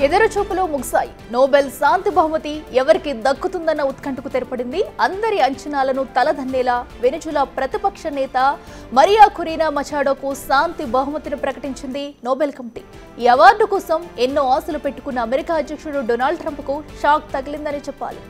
ఎదురుచూపులో ముగిశాయి. నోబెల్ శాంతి బహుమతి ఎవరికి దక్కుతుందన్న ఉత్కంఠకు తెరపడింది. అందరి అంచనాలను తలదన్నేలా వెనిజులా ప్రతిపక్ష నేత మరియా కురీనా మచాడోకు శాంతి బహుమతిని ప్రకటించింది నోబెల్ కమిటీ. ఈ అవార్డు కోసం ఎన్నో ఆశలు పెట్టుకున్న అమెరికా అధ్యక్షుడు డొనాల్డ్ ట్రంప్కు షాక్ తగిలిందని చెప్పాలి.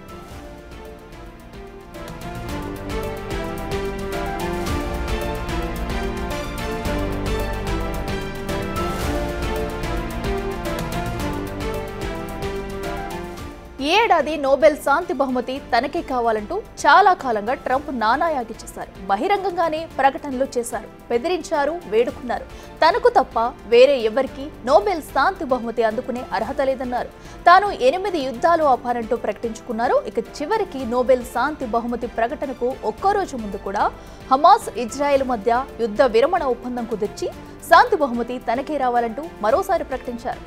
ఈ ఏడాది నోబెల్ శాంతి బహుమతి తనకే కావాలంటూ చాలా కాలంగా ట్రంప్ నానాయాగి చేశారు. బహిరంగంగానే ప్రకటనలు చేశారు, బెదిరించారు, వేడుకున్నారు. తనకు తప్ప వేరే ఎవరికీ నోబెల్ శాంతి బహుమతి అందుకునే అర్హత లేదన్నారు. తాను 8 యుద్ధాలు ఆపానంటూ ప్రకటించుకున్నారు. ఇక చివరికి నోబెల్ శాంతి బహుమతి ప్రకటనకు ఒక్కరోజు ముందు కూడా హమాస్, ఇజ్రాయెల్ మధ్య యుద్ధ విరమణ ఒప్పందం కుదిర్చి శాంతి బహుమతి తనకే రావాలంటూ మరోసారి ప్రకటించారు.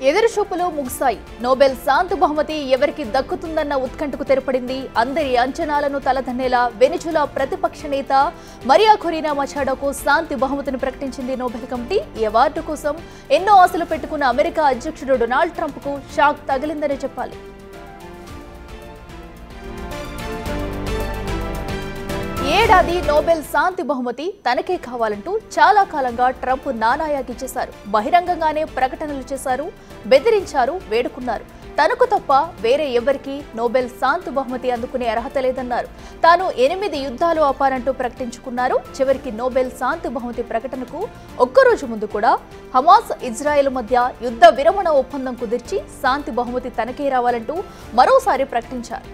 ఎదురుచూపులు ముగిశాయి. నోబెల్ శాంతి బహుమతి ఎవరికి దక్కుతుందన్న ఉత్కంఠకు తెరపడింది. అందరి అంచనాలను తలదన్నేలా వెనిజులా ప్రతిపక్ష నేత మరియా కురీనా మచాడోకు శాంతి బహుమతిని ప్రకటించింది నోబెల్ కమిటీ. ఈ అవార్డు కోసం ఎన్నో ఆశలు పెట్టుకున్న అమెరికా అధ్యక్షుడు డొనాల్డ్ ట్రంప్కు షాక్ తగిలిందనే చెప్పాలి. ఏడాది నోబెల్ శాంతి బహుమతి తనకే కావాలంటూ చాలా కాలంగా ట్రంప్ నానాయాగి చేశారు. బహిరంగంగానే ప్రకటనలు చేశారు, బెదిరించారు, వేడుకున్నారు. తనకు తప్ప వేరే ఎవరికీ నోబెల్ శాంతి బహుమతి అందుకునే అర్హత లేదన్నారు. తాను 8 యుద్ధాలు ఆపానంటూ ప్రకటించుకున్నారు. చివరికి నోబెల్ శాంతి బహుమతి ప్రకటనకు ఒక్కరోజు ముందు కూడా హమాస్, ఇజ్రాయెల్ మధ్య యుద్ధ విరమణ ఒప్పందం కుదిర్చి శాంతి బహుమతి తనకే రావాలంటూ మరోసారి ప్రకటించారు.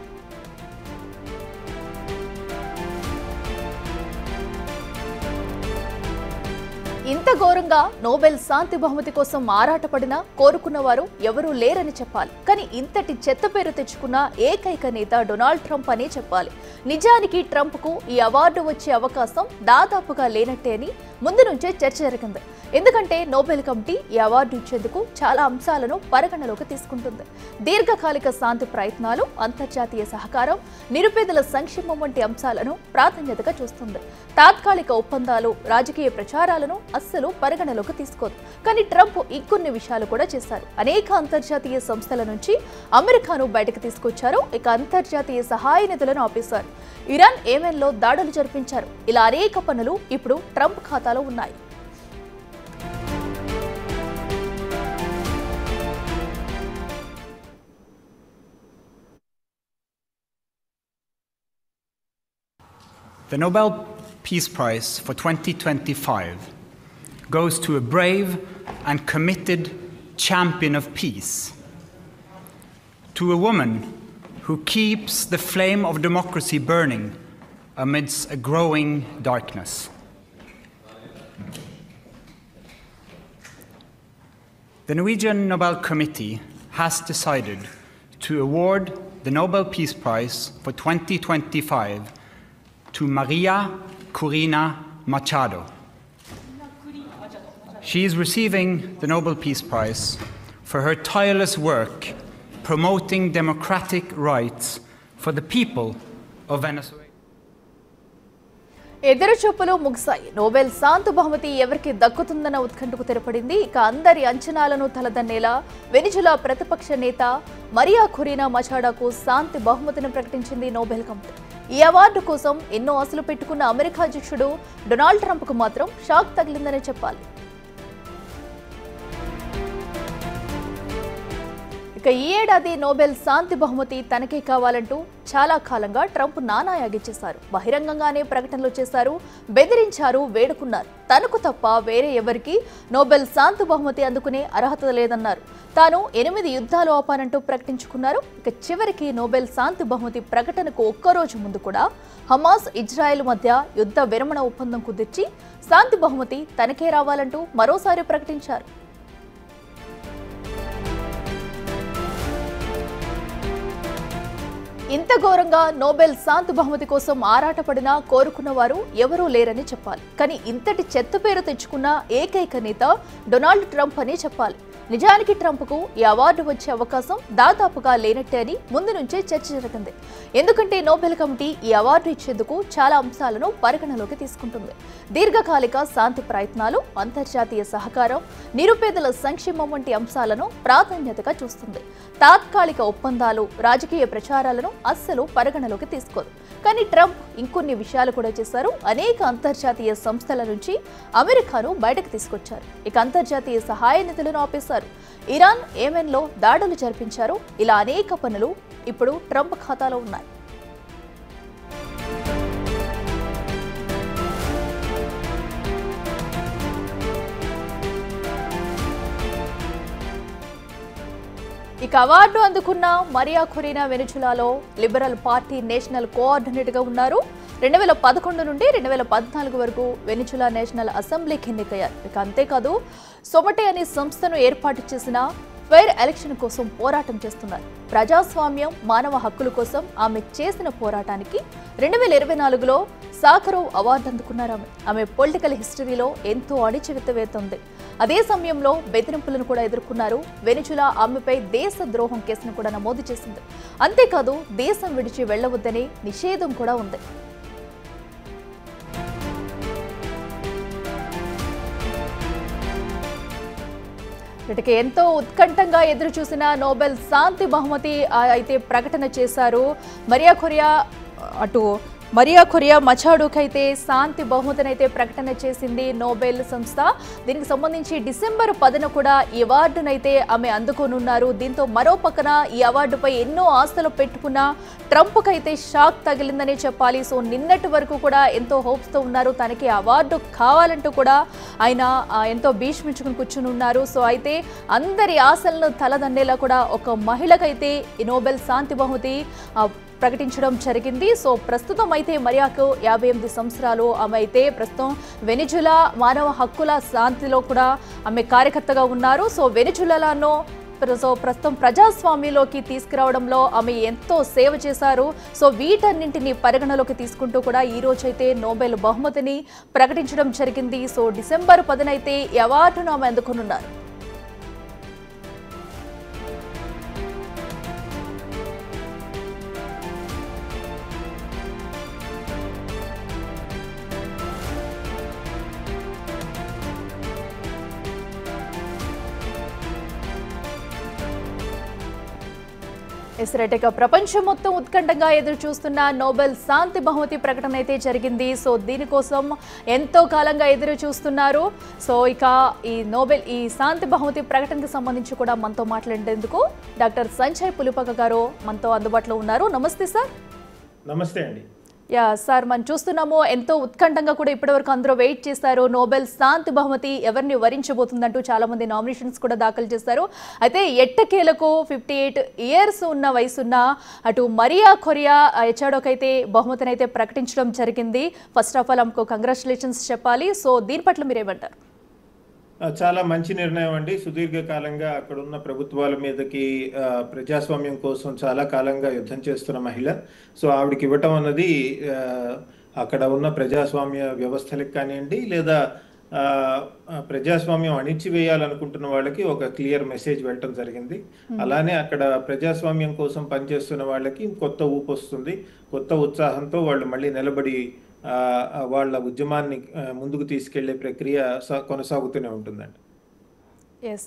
ఇంత ఘోరంగా నోబెల్ శాంతి బహుమతి కోసం ఆరాటపడినా కోరుకున్న వారు ఎవరూ లేరని చెప్పాలి. కానీ ఇంతటి చెత్త పేరు తెచ్చుకున్న ఏకైక నేత డొనాల్డ్ ట్రంప్ అనే చెప్పాలి. నిజానికి ట్రంప్కు ఈ అవార్డు వచ్చే అవకాశం దాదాపుగా లేనట్టే అని ముందు నుంచే చర్చ జరిగింది. ఎందుకంటే నోబెల్ కమిటీ ఈ అవార్డు ఇచ్చేందుకు చాలా అంశాలను పరిగణలోకి తీసుకుంటుంది. దీర్ఘకాలిక శాంతి ప్రయత్నాలు, అంతర్జాతీయ సహకారం, నిరుపేదల సంక్షేమం వంటి అంశాలను ప్రాధాన్యతగా చూస్తుంది. తాత్కాలిక ఒప్పందాలు, రాజకీయ ప్రచారాలను అస్సలు పరిగణలోకి తీసుకోదు. కానీ ట్రంప్ ఇంకొన్ని విషయాలు కూడా చేశారు. అనేక అంతర్జాతీయ సంస్థల నుంచి అమెరికాను బయటకు తీసుకొచ్చారు. ఇక అంతర్జాతీయ సహాయ నిధులను ఆపేశారు. ఇరాన్, యెమెన్లో దాడులు జరిపించారు. ఇలా అనేక పనులు ఇప్పుడు ట్రంప్ ఖాతాలో ఉన్నాయి. The Nobel Peace Prize for 2025 goes to a brave and committed champion of peace, to a woman who keeps the flame of democracy burning amidst a growing darkness. The Norwegian Nobel Committee has decided to award the Nobel Peace Prize for 2025 to Maria Corina Machado. She is receiving the Nobel Peace Prize for her tireless work promoting democratic rights for the people of Venezuela. ఎదురుచూపులు ముగిశాయి. Nobel శాంతి బహుమతి ఎవరికి దక్కుతుందన్న ఉత్కంఠకు తెరపడింది. ఇక అందరి అంచనాలను తలదన్నేలా Venezuela ప్రతిపక్ష నేత మరియా కురీనా మచాడోకు శాంతి బహుమతిని ప్రకటించింది నోబెల్ కమిటీ. ఈ అవార్డు కోసం ఎన్నో ఆశలు పెట్టుకున్న అమెరికా అధ్యక్షుడు డొనాల్డ్ ట్రంప్కు మాత్రం షాక్ తగిలిందనే చెప్పాలి. ఇక ఈ ఏడాది నోబెల్ శాంతి బహుమతి తనకే కావాలంటూ చాలా కాలంగా ట్రంప్ నానాయాగి చేశారు. బహిరంగంగానే ప్రకటనలు చేశారు, బెదిరించారు, వేడుకున్నారు. తనకు తప్ప వేరే ఎవరికీ నోబెల్ శాంతి బహుమతి అందుకునే అర్హత లేదన్నారు. తాను 8 యుద్ధాలు ఆపానంటూ ప్రకటించుకున్నారు. ఇక చివరికి నోబెల్ శాంతి బహుమతి ప్రకటనకు ఒక్కరోజు ముందు కూడా హమాస్, ఇజ్రాయెల్ మధ్య యుద్ధ విరమణ ఒప్పందం కుదిర్చి శాంతి బహుమతి తనకే రావాలంటూ మరోసారి ప్రకటించారు. ఇంత ఘోరంగా నోబెల్ శాంతి బహుమతి కోసం ఆరాటపడినా కోరుకున్న వారు ఎవరూ లేరని చెప్పాలి. కానీ ఇంతటి చెత్త పేరు తెచ్చుకున్న ఏకైక నేత డొనాల్డ్ ట్రంప్ అని చెప్పాలి. నిజానికి ట్రంప్కు ఈ అవార్డు వచ్చే అవకాశం దాదాపుగా లేనట్టే అని ముందు నుంచే చర్చ జరిగింది. ఎందుకంటే నోబెల్ కమిటీ ఈ అవార్డు ఇచ్చేందుకు చాలా అంశాలను పరిగణలోకి తీసుకుంటుంది. దీర్ఘకాలిక శాంతి ప్రయత్నాలు, అంతర్జాతీయ సహకారం, నిరుపేదల సంక్షేమం వంటి అంశాలను ప్రాధాన్యతగా చూస్తుంది. తాత్కాలిక ఒప్పందాలు, రాజకీయ ప్రచారాలను అస్సలు పరిగణలోకి తీసుకోదు. కానీ ట్రంప్ ఇంకొన్ని విషయాలు కూడా చేశారు. అనేక అంతర్జాతీయ సంస్థల నుంచి అమెరికాను బయటకు తీసుకొచ్చారు. ఇక అంతర్జాతీయ సహాయ నిధులను ఆపేశారు. ఇరాన్, యెమెన్లో దాడులు జరిపించారు. ఇలా అనేక పనులు ఇప్పుడు ట్రంప్ ఖాతాలో ఉన్నాయి. ఇక అవార్డు అందుకున్న మరియా కొరీనా వెనిజులాలో లిబరల్ పార్టీ నేషనల్ కోఆర్డినేటర్గా ఉన్నారు. 2011 నుండి 2014 వరకు వెనిజులా నేషనల్ అసెంబ్లీకి ఎన్నికయ్యారు. ఇక అంతేకాదు సొమటే అనే సంస్థను ఏర్పాటు చేసిన ఫెయిర్ ఎలక్షన్ కోసం పోరాటం చేస్తున్నారు. ప్రజాస్వామ్యం, మానవ హక్కుల కోసం ఆమె చేసిన పోరాటానికి 2024లో సాఖరోవ్ అవార్డు అందుకున్నారు. ఆమె పొలిటికల్ హిస్టరీలో ఎంతో అణిచివేత ఉంది. అదే సమయంలో బెదిరింపులను కూడా ఎదుర్కొన్నారు. వెనిజులా ఆమెపై దేశ ద్రోహం కేసును కూడా నమోదు చేసింది. అంతేకాదు దేశం విడిచి వెళ్లవద్దనే నిషేధం కూడా ఉంది. వీటికి ఎంతో ఉత్కంఠంగా ఎదురు చూసిన నోబెల్ శాంతి బహుమతి అయితే ప్రకటన చేశారు. మరియా కొరియా మచాడోకి అయితే శాంతి బహుమతిని అయితే ప్రకటన చేసింది నోబెల్ సంస్థ. దీనికి సంబంధించి డిసెంబర్ 10న కూడా ఈ అవార్డునైతే ఆమె అందుకోనున్నారు. దీంతో మరో పక్కన ఈ అవార్డుపై ఎన్నో ఆశలు పెట్టుకున్న ట్రంప్కి అయితే షాక్ తగిలిందనే చెప్పాలి. సో నిన్నటి వరకు కూడా ఎంతో హోప్స్తో ఉన్నారు. తనకి అవార్డు కావాలంటూ కూడా ఆయన ఎంతో భీష్మించుకుని కూర్చుని ఉన్నారు. సో అయితే అందరి ఆశలను తలదన్నేలా కూడా ఒక మహిళకైతే ఈ నోబెల్ శాంతి బహుమతి ప్రకటించడం జరిగింది. సో ప్రస్తుతం అయితే మరియాకు 58 సంవత్సరాలు. ఆమె అయితే ప్రస్తుతం వెనిజులా మానవ హక్కుల శాంతిలో కూడా ఆమె కార్యకర్తగా ఉన్నారు. సో వెనిజులాలో ప్రస్తుతం ప్రజాస్వామ్యంలోకి తీసుకురావడంలో ఆమె ఎంతో సేవ చేశారు. సో వీటన్నింటినీ పరిగణలోకి తీసుకుంటూ కూడా ఈ రోజైతే నోబెల్ బహుమతిని ప్రకటించడం జరిగింది. సో డిసెంబర్ 10న అయితే ఈ అవార్డును ఆమె అందుకున్నారు. ప్రపంచం మొత్తం ఉత్కంఠంగా ఎదురు చూస్తున్న నోబెల్ శాంతి బహుమతి ప్రకటన అయితే జరిగింది. సో దీనికోసం ఎంతో కాలంగా ఎదురు చూస్తున్నారు. సో ఇక ఈ శాంతి బహుమతి ప్రకటనకు సంబంధించి కూడా మనతో మాట్లాడేందుకు డాక్టర్ సంజయ్ పులిపక గారు మనతో అందుబాటులో ఉన్నారు. నమస్తే సార్. నమస్తే అండి. సార్, మనం చూస్తున్నాము ఎంతో ఉత్కంఠంగా కూడా ఇప్పటివరకు అందరూ వెయిట్ చేస్తారు. నోబెల్ శాంతి బహుమతి ఎవరిని వరించబోతుందంటూ చాలా మంది నామినేషన్స్ కూడా దాఖలు చేస్తారు. అయితే ఎట్టకేలకు 58 ఇయర్స్ ఉన్న వయసున్న అటు మరియా కొరియా మచాడోకి అయితే బహుమతిని అయితే ప్రకటించడం జరిగింది. ఫస్ట్ ఆఫ్ ఆల్ ఆమెకు కంగ్రాచులేషన్స్ చెప్పాలి. సో దీని పట్ల మీరేమంటారు? చాలా మంచి నిర్ణయం అండి. సుదీర్ఘకాలంగా అక్కడున్న ప్రభుత్వాల మీదకి ప్రజాస్వామ్యం కోసం చాలా కాలంగా యుద్ధం చేస్తున్న మహిళ. సో ఆవిడకి ఇవ్వటం అన్నది అక్కడ ఉన్న ప్రజాస్వామ్య వ్యవస్థలకు కానివ్వండి, లేదా ప్రజాస్వామ్యం అణిచివేయాలనుకుంటున్న వాళ్ళకి ఒక క్లియర్ మెసేజ్ వెళ్ళటం జరిగింది. అలానే అక్కడ ప్రజాస్వామ్యం కోసం పనిచేస్తున్న వాళ్ళకి కొత్త ఊపు వస్తుంది. కొత్త ఉత్సాహంతో వాళ్ళు మళ్ళీ నిలబడి వాళ్ళ ఉద్యమాన్ని ముందుకు తీసుకెళ్లే ప్రక్రియ కొనసాగుతూనే ఉంటుందండి.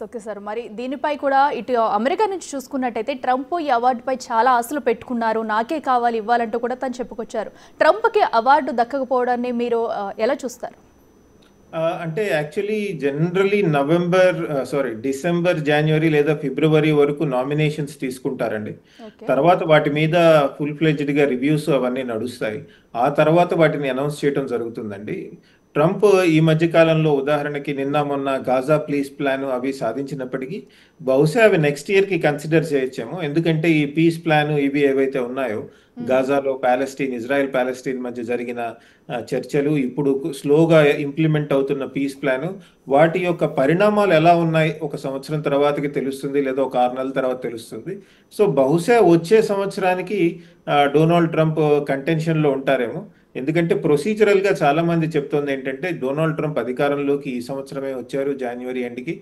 Okay sir. మరి దీనిపై కూడా ఇటు అమెరికా నుంచి చూసుకున్నట్టయితే ట్రంప్ ఈ అవార్డుపై చాలా ఆశలు పెట్టుకున్నారు. నాకే కావాలి ఇవ్వాలంటూ కూడా తను చెప్పుకొచ్చారు. ట్రంప్కి అవార్డు దక్కకపోవడాన్ని మీరు ఎలా చూస్తారు? అంటే యాక్చువల్లీ జనరలీ డిసెంబర్, జనవరి లేదా ఫిబ్రవరి వరకు నామినేషన్స్ తీసుకుంటారండి. తర్వాత వాటి మీద ఫుల్ ఫ్లెడ్జ్డ్గా రివ్యూస్ అవన్నీ నడుస్తాయి. ఆ తర్వాత వాటిని అనౌన్స్ చేయడం జరుగుతుందండి. ట్రంప్ ఈ మధ్య కాలంలో ఉదాహరణకి నిన్న మొన్న గాజా పీస్ ప్లాన్ అవి సాధించినప్పటికీ బహుశా అవి నెక్స్ట్ ఇయర్కి కన్సిడర్ చేయొచ్చేమో. ఎందుకంటే ఈ పీస్ ప్లాన్ ఇవి ఏవైతే ఉన్నాయో, గాజాలో ఇజ్రాయెల్ ప్యాలెస్టీన్ మధ్య జరిగిన చర్చలు, ఇప్పుడు స్లోగా ఇంప్లిమెంట్ అవుతున్న పీస్ ప్లాన్, వాటి యొక్క పరిణామాలు ఎలా ఉన్నాయి ఒక సంవత్సరం తర్వాతకి తెలుస్తుంది, లేదా ఒక 6 నెలల తర్వాత తెలుస్తుంది. సో బహుశా వచ్చే సంవత్సరానికి డొనాల్డ్ ట్రంప్ కంటెన్షన్లో ఉంటారేమో. ఎందుకంటే ప్రొసీజరల్గా చాలా మంది చెప్తోంది ఏంటంటే డొనాల్డ్ ట్రంప్ అధికారంలోకి ఈ సంవత్సరమే వచ్చారు జనవరి ఎండ్కి.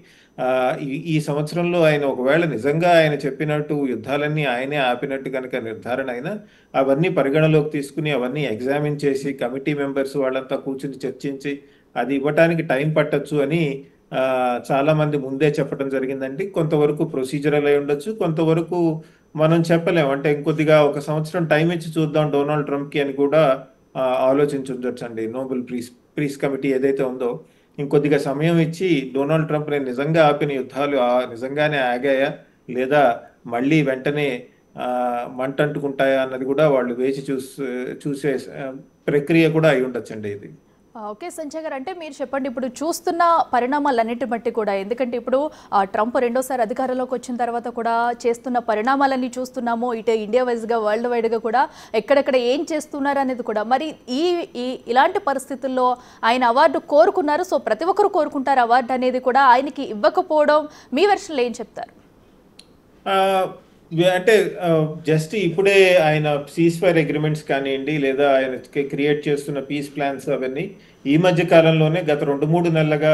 ఈ సంవత్సరంలో ఆయన ఒకవేళ నిజంగా ఆయన చెప్పినట్టు యుద్ధాలన్నీ ఆయనే ఆపినట్టు కనుక నిర్ధారణ అయినా అవన్నీ పరిగణలోకి తీసుకుని అవన్నీ ఎగ్జామిన్ చేసి కమిటీ మెంబర్స్ వాళ్ళంతా కూర్చుని చర్చించి అది ఇవ్వటానికి టైం పట్టొచ్చు అని చాలా మంది ముందే చెప్పడం జరిగిందండి. కొంతవరకు ప్రొసీజరల్ అయి ఉండొచ్చు, కొంతవరకు మనం చెప్పలేం. అంటే ఇంకొద్దిగా ఒక సంవత్సరం టైం ఇచ్చి చూద్దాం డొనాల్డ్ ట్రంప్కి అని కూడా ఆలోచించుండొచ్చు అండి. నోబెల్ పీస్ కమిటీ ఏదైతే ఉందో ఇంకొద్దిగా సమయం ఇచ్చి డొనాల్డ్ ట్రంప్ నిజంగా ఆపిన యుద్ధాలు నిజంగానే ఆగాయా లేదా మళ్ళీ వెంటనే మంటంటుకుంటాయా అన్నది కూడా వాళ్ళు వేచి చూసే ప్రక్రియ కూడా అయి ఉండొచ్చండి ఇది. ఓకే సంజయ్ గారు, అంటే మీరు చెప్పండి, ఇప్పుడు చూస్తున్న పరిణామాలన్నిటి బట్టి కూడా, ఎందుకంటే ఇప్పుడు ట్రంప్ రెండోసారి అధికారంలోకి వచ్చిన తర్వాత కూడా చేస్తున్న పరిణామాలన్నీ చూస్తున్నాము. ఇటు ఇండియా వైజ్గా వరల్డ్ వైడ్గా కూడా ఎక్కడెక్కడ ఏం చేస్తున్నారు అనేది కూడా. మరి ఇలాంటి పరిస్థితుల్లో ఆయన అవార్డు కోరుకున్నారు. సో ప్రతి ఒక్కరు కోరుకుంటారు అవార్డు అనేది కూడా. ఆయనకి ఇవ్వకపోవడం మీ వెర్షన్లో ఏం చెప్తారు? అంటే జస్ట్ ఇప్పుడే ఆయన సీజ్ ఫైర్ అగ్రిమెంట్స్ కానివ్వండి లేదా ఆయన క్రియేట్ చేస్తున్న పీస్ ప్లాన్స్ అవన్నీ ఈ మధ్య కాలంలోనే గత 2-3 నెలలుగా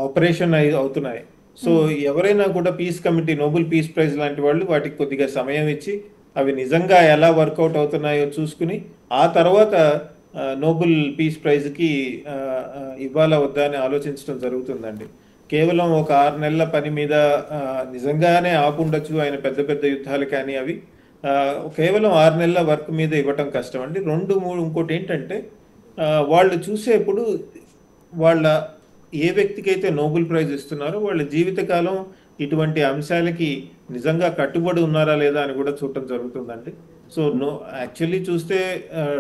ఆపరేషన్ అవుతున్నాయి. సో ఎవరైనా కూడా peace committee, Nobel peace prize లాంటి వాళ్ళు వాటికి కొద్దిగా సమయం ఇచ్చి అవి నిజంగా ఎలా వర్కౌట్ అవుతున్నాయో చూసుకుని ఆ తర్వాత నోబెల్ పీస్ ప్రైజ్కి ఇవ్వాలా వద్దా అని ఆలోచించడం జరుగుతుందండి. కేవలం ఒక 6 నెలల పని మీద నిజంగానే ఆపుండొచ్చు ఆయన పెద్ద పెద్ద యుద్ధాలు, కానీ అవి కేవలం 6 నెలల వర్క్ మీద ఇవ్వటం కష్టం అండి. 2-3 ఇంకోటి ఏంటంటే వాళ్ళు చూసేప్పుడు వాళ్ళ ఏ వ్యక్తికి అయితే నోబెల్ ప్రైజ్ ఇస్తున్నారో వాళ్ళ జీవితకాలం ఇటువంటి అంశాలకి నిజంగా కట్టుబడి ఉన్నారా లేదా అని కూడా చూడటం జరుగుతుందండి. సో యాక్చువల్లీ చూస్తే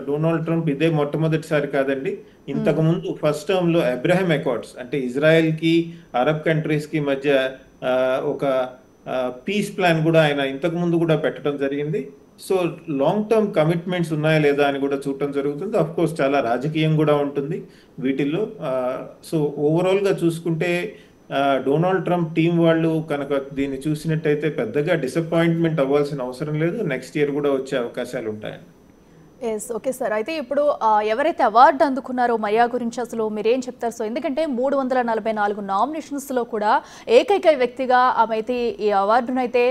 డొనాల్డ్ ట్రంప్ ఇదే మొట్టమొదటిసారి కాదండి. ఇంతకుముందు ఫస్ట్ టర్మ్లో అబ్రహాం అకార్డ్స్ అంటే ఇజ్రాయెల్కి అరబ్ కంట్రీస్కి మధ్య ఒక పీస్ ప్లాన్ కూడా ఆయన ఇంతకుముందు కూడా పెట్టడం జరిగింది. సో లాంగ్ టర్మ్ కమిట్మెంట్స్ ఉన్నాయా లేదా అని కూడా చూడటం జరుగుతుంది. అఫ్ కోర్స్ చాలా రాజకీయం కూడా ఉంటుంది వీటిల్లో. సో ఓవరాల్గా చూసుకుంటే డొనాల్డ్ ట్రంప్ టీం వాళ్ళు కనుక దీన్ని చూసినట్టయితే పెద్దగా డిసప్పాయింట్మెంట్ అవ్వాల్సిన అవసరం లేదు. నెక్స్ట్ ఇయర్ కూడా వచ్చే అవకాశాలు ఉంటాయండి. Yes, okay sir. అయితే ఇప్పుడు ఎవరైతే అవార్డు అందుకున్నారో మరియా గురించి అసలు మీరేం చెప్తారు? సో ఎందుకంటే 344 నామినేషన్స్లో కూడా ఏకైక వ్యక్తిగా ఆమె అయితే ఈ అవార్డును అయితే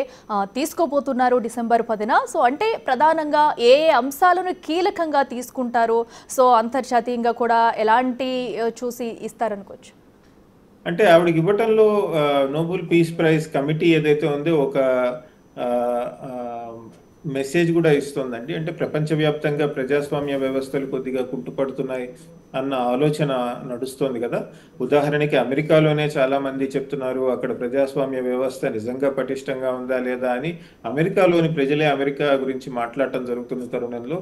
తీసుకోబోతున్నారు డిసెంబర్ 10న. సో అంటే ప్రధానంగా ఏ అంశాలను కీలకంగా తీసుకుంటారు? సో అంతర్జాతీయంగా కూడా ఎలాంటి చూసి ఇస్తారనుకోవచ్చు? అంటే ఆవిడకి ఇవ్వటంలో నోబెల్ పీస్ ప్రైజ్ కమిటీ ఏదైతే ఉందో ఒక మెసేజ్ కూడా ఇస్తుందండి. అంటే ప్రపంచవ్యాప్తంగా ప్రజాస్వామ్య వ్యవస్థలు కొద్దిగా కుంటుపడుతున్నాయి అన్న ఆలోచన నడుస్తోంది కదా. ఉదాహరణకి అమెరికాలోనే చాలా మంది చెప్తున్నారు అక్కడ ప్రజాస్వామ్య వ్యవస్థ నిజంగా పటిష్టంగా ఉందా లేదా అని అమెరికాలోని ప్రజలే అమెరికా గురించి మాట్లాడటం జరుగుతున్న తరుణంలో,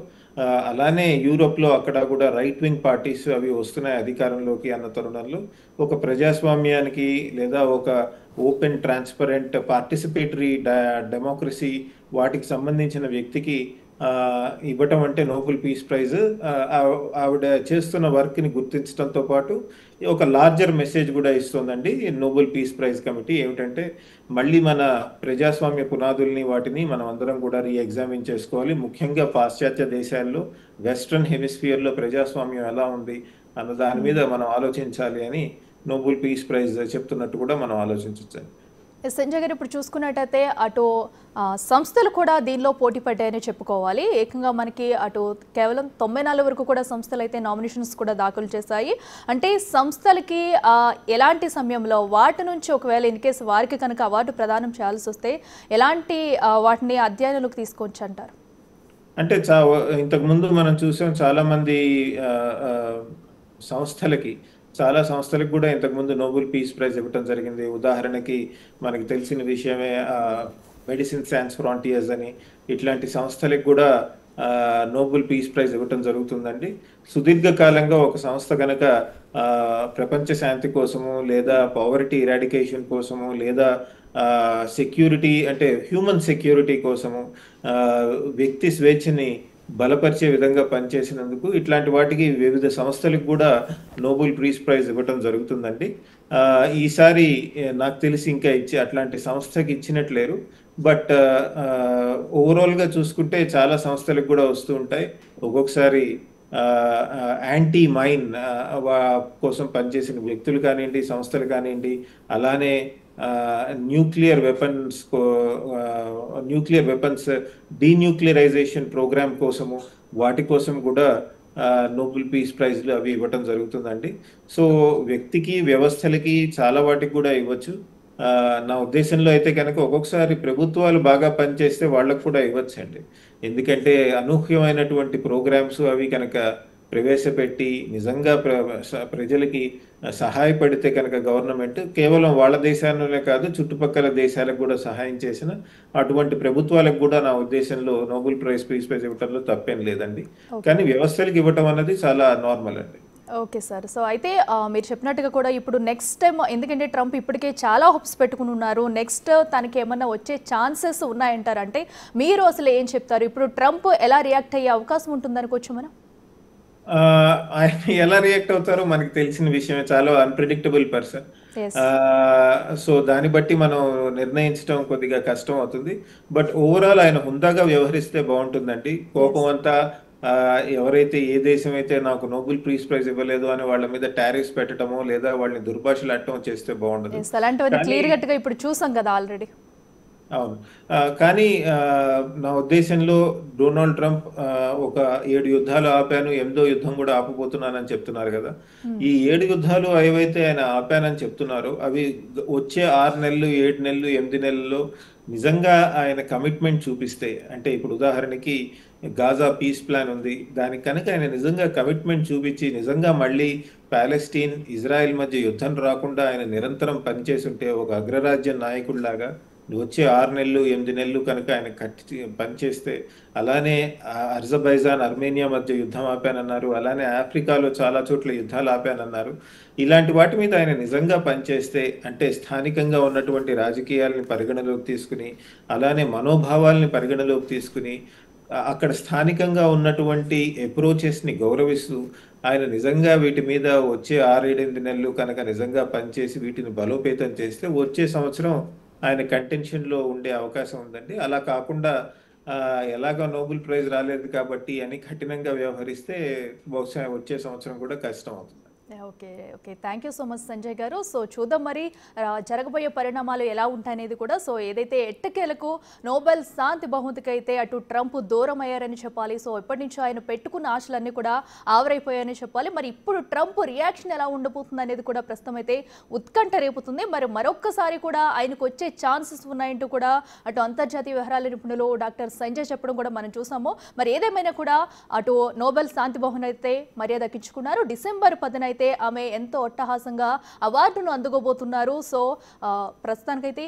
అలానే యూరోప్లో అక్కడ కూడా రైట్ వింగ్ పార్టీస్ అవి వస్తున్నాయి అధికారంలోకి అన్న తరుణంలో ఒక ప్రజాస్వామ్యానికి లేదా ఒక ఓపెన్ ట్రాన్స్పరెంట్ పార్టిసిపేటరీ డెమోక్రసీ వాటికి సంబంధించిన వ్యక్తికి ఇవ్వటం అంటే నోబెల్ పీస్ ప్రైజ్ ఆవిడ చేస్తున్న వర్క్ని గుర్తించడంతో పాటు ఒక లార్జర్ మెసేజ్ కూడా ఇస్తుందండి నోబెల్ పీస్ ప్రైజ్ కమిటీ. ఏమిటంటే మళ్ళీ మన ప్రజాస్వామ్య పునాదుల్ని వాటిని మనం అందరం కూడా రీఎగ్జామిన్ చేసుకోవాలి. ముఖ్యంగా పాశ్చాత్య దేశాల్లో వెస్ట్రన్ హెమిస్ఫియర్లో ప్రజాస్వామ్యం ఎలా ఉంది అన్న దాని మీద మనం ఆలోచించాలి అని నోబెల్ పీస్ ప్రైజ్ చెప్తున్నట్టు కూడా మనం ఆలోచించవచ్చు. సంజయ్ గారు, ఇప్పుడు చూసుకున్నట్టయితే అటు సంస్థలు కూడా దీనిలో పోటీ పడ్డాయని చెప్పుకోవాలి. ఏకంగా మనకి అటు కేవలం 94 వరకు కూడా సంస్థలు అయితే నామినేషన్స్ కూడా దాఖలు చేశాయి. అంటే సంస్థలకి ఎలాంటి సమయంలో వాటి నుంచి ఒకవేళ ఇన్ కేసు వారికి కనుక అవార్డు ప్రదానం చేయాల్సి వస్తే ఎలాంటి వాటిని అధ్యయనంలోకి తీసుకోవచ్చు అంటారు? అంటే ఇంతకుముందు మనం చూసాం చాలా మంది చాలా సంస్థలకు కూడా ఇంతకుముందు నోబెల్ పీస్ ప్రైజ్ ఇవ్వటం జరిగింది. ఉదాహరణకి మనకి తెలిసిన విషయమే మెడిసిన్ సాన్స్ ఫ్రాంటియర్స్ అని ఇట్లాంటి సంస్థలకు కూడా నోబెల్ పీస్ ప్రైజ్ ఇవ్వటం జరుగుతుందండి. సుదీర్ఘకాలంగా ఒక సంస్థ కనుక ప్రపంచ శాంతి కోసము లేదా పవర్టీ ఇరాడికేషన్ కోసము లేదా సెక్యూరిటీ అంటే హ్యూమన్ సెక్యూరిటీ కోసము వ్యక్తి స్వేచ్ఛని బలపరిచే విధంగా పనిచేసినందుకు ఇట్లాంటి వాటికి వివిధ సంస్థలకు కూడా నోబెల్ పీస్ ప్రైజ్ ఇవ్వటం జరుగుతుందండి. ఈసారి నాకు తెలిసి ఇంకా అట్లాంటి సంస్థకి ఇచ్చినట్లేరు. బట్ ఓవరాల్గా చూసుకుంటే చాలా సంస్థలకు కూడా వస్తూ ఉంటాయి. ఒక్కొక్కసారి యాంటీ మైన్ కోసం పనిచేసిన వ్యక్తులు కానివ్వండి, సంస్థలు కానివ్వండి, అలానే న్యూక్లియర్ వెపన్స్ డీన్యూక్లియరైజేషన్ ప్రోగ్రామ్ కోసము వాటి కోసం కూడా నోబెల్ పీస్ ప్రైజ్లు అవి ఇవ్వటం జరుగుతుందండి. సో వ్యక్తికి, వ్యవస్థలకి చాలా వాటికి కూడా ఇవ్వచ్చు. నా ఉద్దేశంలో అయితే కనుక ఒక్కొక్కసారి ప్రభుత్వాలు బాగా పనిచేస్తే వాళ్ళకు కూడా ఇవ్వచ్చండి. ఎందుకంటే అనూహ్యమైనటువంటి ప్రోగ్రామ్స్ అవి కనుక ప్రవేశపెట్టి నిజంగా ప్రజలకి సహాయపడితే కనుక గవర్నమెంట్ కేవలం వాళ్ళ దేశాల్లోనే కాదు చుట్టుపక్కల దేశాలకు కూడా సహాయం చేసిన అటువంటి ప్రభుత్వాలకు కూడా నా ఉద్దేశంలో నోబెల్ పీస్ ప్రైజ్ ఇవ్వటంలో తప్పేం లేదండి. కానీ వ్యవస్థలకు ఇవ్వటం అన్నది చాలా నార్మల్ అండి. Okay sir. సో అయితే మీరు చెప్పినట్టుగా కూడా ఇప్పుడు నెక్స్ట్ టైం, ఎందుకంటే ట్రంప్ ఇప్పటికే చాలా హోప్స్ పెట్టుకుని ఉన్నారు, నెక్స్ట్ తనకి ఏమన్నా వచ్చే ఛాన్సెస్ ఉన్నాయంటారంటే మీరు అసలు ఏం చెప్తారు? ఇప్పుడు ట్రంప్ ఎలా రియాక్ట్ అయ్యే అవకాశం ఉంటుంది అనుకోవచ్చు మనం? ఆయన ఎలా రియాక్ట్ అవుతారో మనకి తెలిసిన విషయమే. చాలా అన్ప్రిడిక్టబుల్ పర్సన్. సో దాన్ని బట్టి మనం నిర్ణయించడం కొద్దిగా కష్టం అవుతుంది. బట్ ఓవరాల్ ఆయన హుందాగా వ్యవహరిస్తే బాగుంటుందండి. కోపం అంతా ఎవరైతే ఏ దేశం అయితే నాకు నోబెల్ పీస్ ప్రైజ్ ఇవ్వలేదు అని వాళ్ళ మీద టారిఫ్స్ పెట్టడమో లేదా వాళ్ళని దుర్భాషలాడటం చేస్తే బాగుండదు. క్లియర్ కట్గా ఇప్పుడు చూసాం కదా ఆల్రెడీ. అవును. కానీ నా ఉద్దేశంలో డొనాల్డ్ ట్రంప్ ఒక 7 యుద్ధాలు ఆపాను, 8వ యుద్ధం కూడా ఆపబోతున్నానని చెప్తున్నారు కదా. ఈ 7 యుద్ధాలు ఏవైతే ఆయన ఆపానని చెప్తున్నారో అవి వచ్చే 6 నెలలు, 7 నెలలు, 8 నెలల్లో నిజంగా ఆయన కమిట్మెంట్ చూపిస్తే, అంటే ఇప్పుడు ఉదాహరణకి గాజా పీస్ ప్లాన్ ఉంది, దానికి కనుక ఆయన నిజంగా కమిట్మెంట్ చూపించి నిజంగా మళ్ళీ ప్యాలెస్టీన్, ఇజ్రాయెల్ మధ్య యుద్ధం రాకుండా ఆయన నిరంతరం పనిచేసి ఉంటే ఒక అగ్రరాజ్య నాయకుడిలాగా వచ్చే 6 నెలలు, 8 నెలలు కనుక ఆయన పనిచేస్తే, అలానే అజర్బైజాన్, అర్మేనియా మధ్య యుద్ధం ఆపానన్నారు, అలానే ఆఫ్రికాలో చాలా చోట్ల యుద్ధాలు ఆపానన్నారు. ఇలాంటి వాటి మీద ఆయన నిజంగా పనిచేస్తే, అంటే స్థానికంగా ఉన్నటువంటి రాజకీయాలని పరిగణలోకి తీసుకుని, అలానే మనోభావాల్ని పరిగణలోకి తీసుకుని, అక్కడ స్థానికంగా ఉన్నటువంటి అప్రోచెస్ని గౌరవిస్తూ ఆయన నిజంగా వీటి మీద వచ్చే 6-8 నెలలు కనుక నిజంగా పనిచేసి వీటిని బలోపేతం చేస్తే వచ్చే సంవత్సరం ఆయన కంటెన్షన్లో ఉండే అవకాశం ఉందండి. అలా కాకుండా ఎలాగో నోబెల్ ప్రైజ్ రాలేదు కాబట్టి అని కఠినంగా వ్యవహరిస్తే బహుశా వచ్చే సంవత్సరం కూడా కష్టం అవుతుంది. Okay okay, thank you so much Sanjay గారు. సో చూద్దాం మరి జరగబోయే పరిణామాలు ఎలా ఉంటాయనేది కూడా. సో ఏదైతే ఎట్టకేలకు నోబెల్ శాంతి బహుమతికి అయితే అటు ట్రంప్ దూరం అయ్యారని చెప్పాలి. సో ఎప్పటి నుంచో ఆయన పెట్టుకున్న ఆశలన్నీ కూడా ఆవిరైపోయాయని చెప్పాలి. మరి ఇప్పుడు ట్రంప్ రియాక్షన్ ఎలా ఉండబోతుంది అనేది కూడా ప్రస్తుతం అయితే ఉత్కంఠ రేపుతుంది. మరి మరొక్కసారి కూడా ఆయనకు వచ్చే ఛాన్సెస్ ఉన్నాయంటూ కూడా అటు అంతర్జాతీయ వ్యవహారాల నిపుణులు డాక్టర్ సంజయ్ చెప్పడం కూడా మనం చూసాము. మరి ఏదేమైనా కూడా అటు నోబెల్ శాంతి బహుమతి అయితే మర్యాద దక్కించుకున్నారు. డిసెంబర్ 10న అయితే ఆమె ఎంతో అట్టహాసంగా అవార్డును అందుకోబోతున్నారు. సో ప్రస్తుతానికైతే